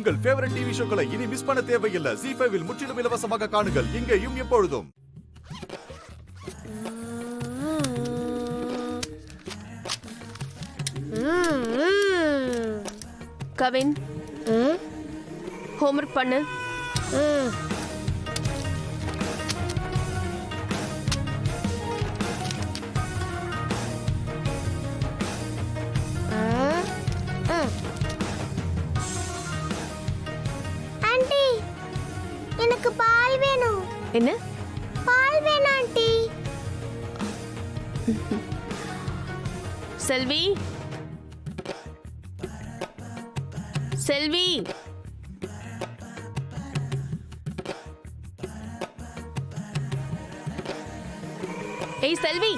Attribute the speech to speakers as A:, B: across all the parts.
A: உங்கள் favourite TV ஷோக்களை இனி miss பண்ண தேவையில்லை. ZEE5 இல் முற்றிலும் இலவசமாக காணுங்கள், இங்கேயும் எப்பொழுதும்.
B: கவின், ஹோம்வொர்க் பண்ணு.
C: ஆண்டி, எனக்கு பால் வேணும்.
B: என்ன
C: பால் வேணும் ஆண்டி.
B: செல்வி, செல்வி, ஏய் செல்வி,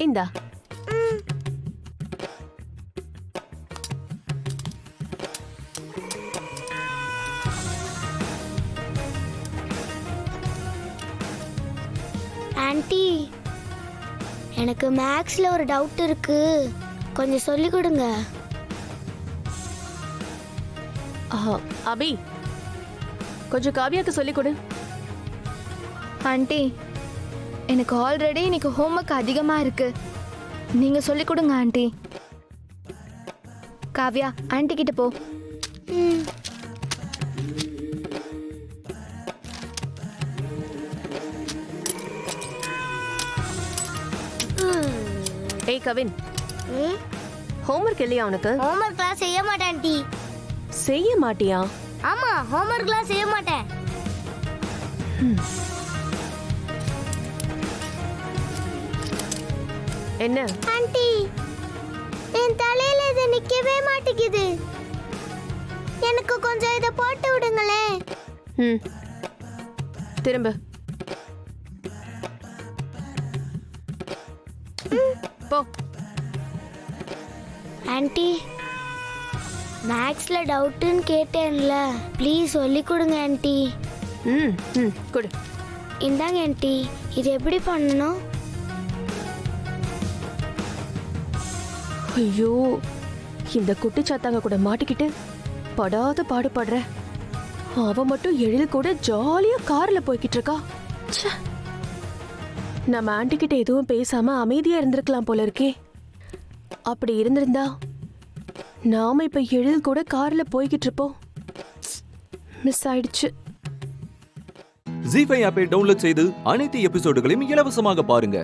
B: இந்தா.
C: ஆண்டி, எனக்கு மேக்ஸ்ல ஒரு டவுட் இருக்கு, கொஞ்சம் சொல்லி கொடுங்க.
B: அபி, கொஞ்சம் காவியாக்கு சொல்லிக் கொடு.
D: ஆண்டி, எனக்கு ஆல்ரெடி இன்னைக்கு ஹோம்ஒர்க் அதிகமா இருக்கு, நீங்க சொல்லிக் கொடுங்க ஆண்டி. காவ்யா, ஆண்டி கிட்ட போ.
B: ஏய் கவின், ஹோம்வொர்க் இல்லையா உனக்கு?
C: ஹோம்ஒர்க்லாம் செய்ய மாட்டேன் ஆண்டி.
B: செய்ய மாட்டியா?
C: ஆமா, ஹோம்ஒர்க்லாம் செய்ய மாட்டேன்.
B: என்ன
C: ஆண்டி, என் தலையில இது நிக்கவே மாட்டேங்குது, எனக்கு கொஞ்சம் இதை போட்டு விடுங்களே.
B: திரும்ப போ.
C: ஆண்டி, மேக்ஸ்ல டவுட்னு கேட்டேன்ல, ப்ளீஸ் சொல்லி கொடுங்க ஆண்டி.
B: கொடு.
C: இந்தாங்க ஆண்டி, இது எப்படி பண்ணணும்?
B: ஐயோ, இந்த குட்டி சாத்தாங்க கூட மாட்டிக்கிட்டு படாத பாடுபடுற. அவ மட்டும் எழில் கூட ஜாலியா கார்ல போய்கிட்டு இருக்கா. ச்சே, நம்ம ஆண்டி கிட்ட எதுவும் பேசாம அமைதியா இருந்திருக்கலாம் போல இருக்கே. அப்படி இருந்திருந்தா நாம இப்ப எழில் கூட கார்ல போய்கிட்டு இருப்போம். மிஸ் ஆயிடுச்சு.
E: ZEE5 ஆப்பை டவுன்லோட் செய்து அனைத்து எபிசோடுகளையும் இலவசமாக பாருங்க.